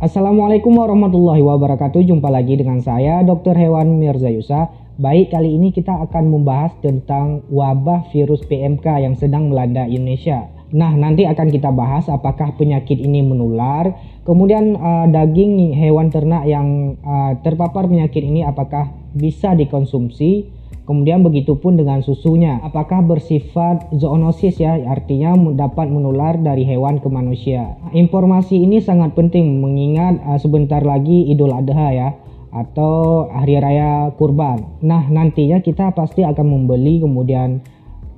Assalamualaikum warahmatullahi wabarakatuh. Jumpa lagi dengan saya Dr. Hewan Mirza Yusa. Baik, kali ini kita akan membahas tentang wabah virus PMK yang sedang melanda Indonesia. Nah, nanti akan kita bahas apakah penyakit ini menular, kemudian daging hewan ternak yang terpapar penyakit ini apakah bisa dikonsumsi, kemudian begitupun dengan susunya, apakah bersifat zoonosis ya, artinya dapat menular dari hewan ke manusia. Informasi ini sangat penting mengingat sebentar lagi Idul Adha ya, atau Hari Raya Kurban. Nah, nantinya kita pasti akan membeli kemudian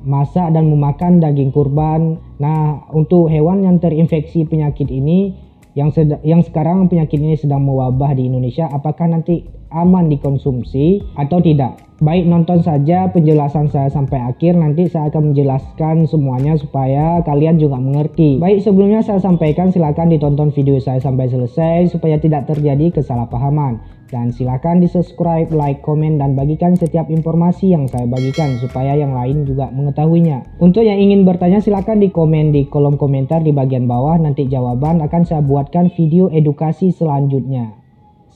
masak dan memakan daging kurban. Nah, untuk hewan yang terinfeksi penyakit ini yang sekarang penyakit ini sedang mewabah di Indonesia, apakah nanti aman dikonsumsi atau tidak? Baik, nonton saja penjelasan saya sampai akhir, nanti saya akan menjelaskan semuanya supaya kalian juga mengerti. Baik, sebelumnya saya sampaikan silakan ditonton video saya sampai selesai supaya tidak terjadi kesalahpahaman. Dan silakan di subscribe, like, komen, dan bagikan setiap informasi yang saya bagikan supaya yang lain juga mengetahuinya. Untuk yang ingin bertanya silakan di komen di kolom komentar di bagian bawah, nanti jawaban akan saya buatkan video edukasi selanjutnya.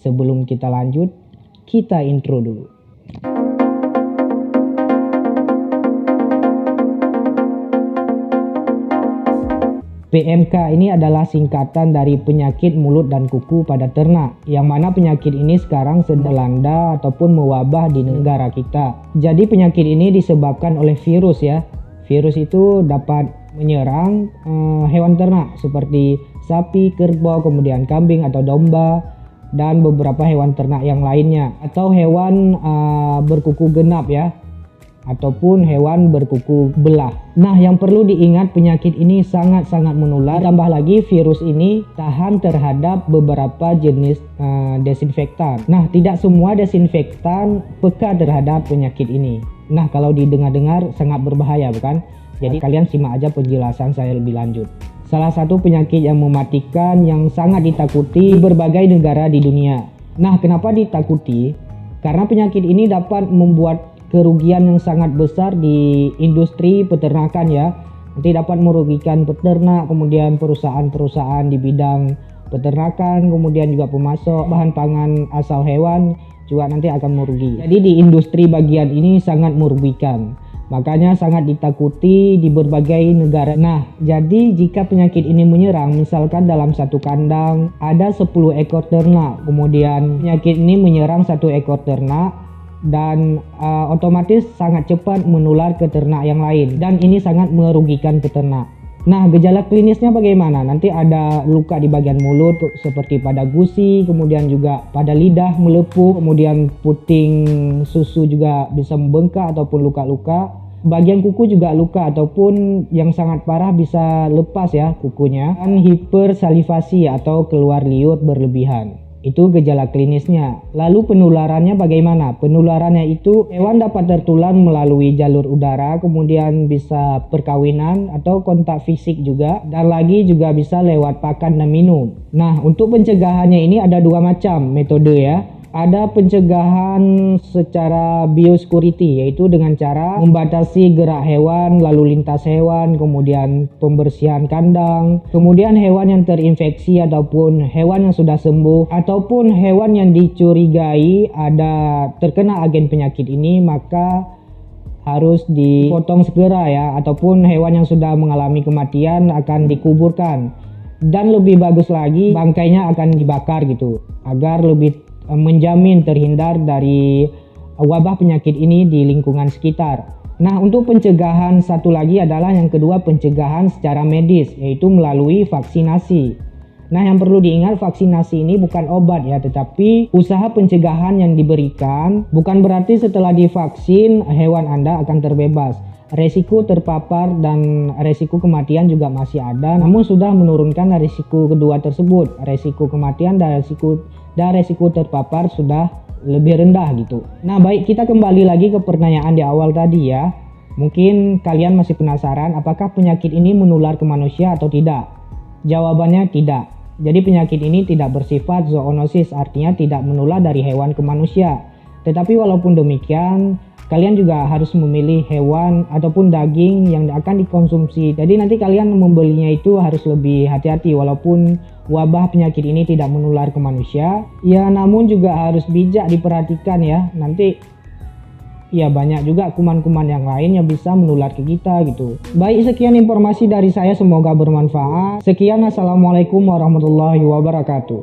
Sebelum kita lanjut, kita intro dulu. PMK ini adalah singkatan dari penyakit mulut dan kuku pada ternak, yang mana penyakit ini sekarang sedang melanda ataupun mewabah di negara kita. Jadi penyakit ini disebabkan oleh virus ya. Virus itu dapat menyerang hewan ternak seperti sapi, kerbau, kemudian kambing atau domba, dan beberapa hewan ternak yang lainnya, atau hewan berkuku genap ya, ataupun hewan berkuku belah. Nah, yang perlu diingat, penyakit ini sangat-sangat menular. Tambah lagi virus ini tahan terhadap beberapa jenis desinfektan. Nah, tidak semua desinfektan peka terhadap penyakit ini. Nah, kalau didengar-dengar sangat berbahaya bukan? Jadi kalian simak aja penjelasan saya lebih lanjut. Salah satu penyakit yang mematikan yang sangat ditakuti berbagai negara di dunia. Nah, kenapa ditakuti? Karena penyakit ini dapat membuat kerugian yang sangat besar di industri peternakan ya. Nanti dapat merugikan peternak, kemudian perusahaan-perusahaan di bidang peternakan, kemudian juga pemasok bahan pangan asal hewan juga nanti akan merugi. Jadi di industri bagian ini sangat merugikan. Makanya sangat ditakuti di berbagai negara. Nah, jadi jika penyakit ini menyerang, misalkan dalam satu kandang ada 10 ekor ternak, kemudian penyakit ini menyerang satu ekor ternak, dan otomatis sangat cepat menular ke ternak yang lain, dan ini sangat merugikan peternak. Nah, gejala klinisnya bagaimana? Nanti ada luka di bagian mulut seperti pada gusi, kemudian juga pada lidah melepuh, kemudian puting susu juga bisa membengkak ataupun luka-luka. Bagian kuku juga luka ataupun yang sangat parah bisa lepas ya kukunya, dan hipersalivasi atau keluar liur berlebihan. Itu gejala klinisnya. Lalu penularannya bagaimana? Penularannya itu hewan dapat tertular melalui jalur udara, kemudian bisa perkawinan atau kontak fisik juga, dan lagi juga bisa lewat pakan dan minum. Nah, untuk pencegahannya ini ada dua macam metode ya. Ada pencegahan secara biosecurity, yaitu dengan cara membatasi gerak hewan, lalu lintas hewan, kemudian pembersihan kandang, kemudian hewan yang terinfeksi ataupun hewan yang sudah sembuh, ataupun hewan yang dicurigai ada terkena agen penyakit ini, maka harus dipotong segera ya, ataupun hewan yang sudah mengalami kematian akan dikuburkan. Dan lebih bagus lagi, bangkainya akan dibakar gitu, agar lebih menjamin terhindar dari wabah penyakit ini di lingkungan sekitar. Nah, untuk pencegahan satu lagi adalah yang kedua, pencegahan secara medis, yaitu melalui vaksinasi. Nah, yang perlu diingat, vaksinasi ini bukan obat ya, tetapi usaha pencegahan yang diberikan. Bukan berarti setelah divaksin hewan Anda akan terbebas. Resiko terpapar dan resiko kematian juga masih ada, namun sudah menurunkan resiko kedua tersebut. Resiko kematian dan resiko terpapar sudah lebih rendah gitu. Nah, baik, kita kembali lagi ke pertanyaan di awal tadi ya. Mungkin kalian masih penasaran apakah penyakit ini menular ke manusia atau tidak? Jawabannya tidak. Jadi penyakit ini tidak bersifat zoonosis, artinya tidak menular dari hewan ke manusia. Tetapi walaupun demikian, kalian juga harus memilih hewan ataupun daging yang akan dikonsumsi. Jadi nanti kalian membelinya itu harus lebih hati-hati, walaupun wabah penyakit ini tidak menular ke manusia. Ya namun juga harus bijak diperhatikan ya. Nanti ya banyak juga kuman-kuman yang lain yang bisa menular ke kita gitu. Baik, sekian informasi dari saya, semoga bermanfaat. Sekian, assalamualaikum warahmatullahi wabarakatuh.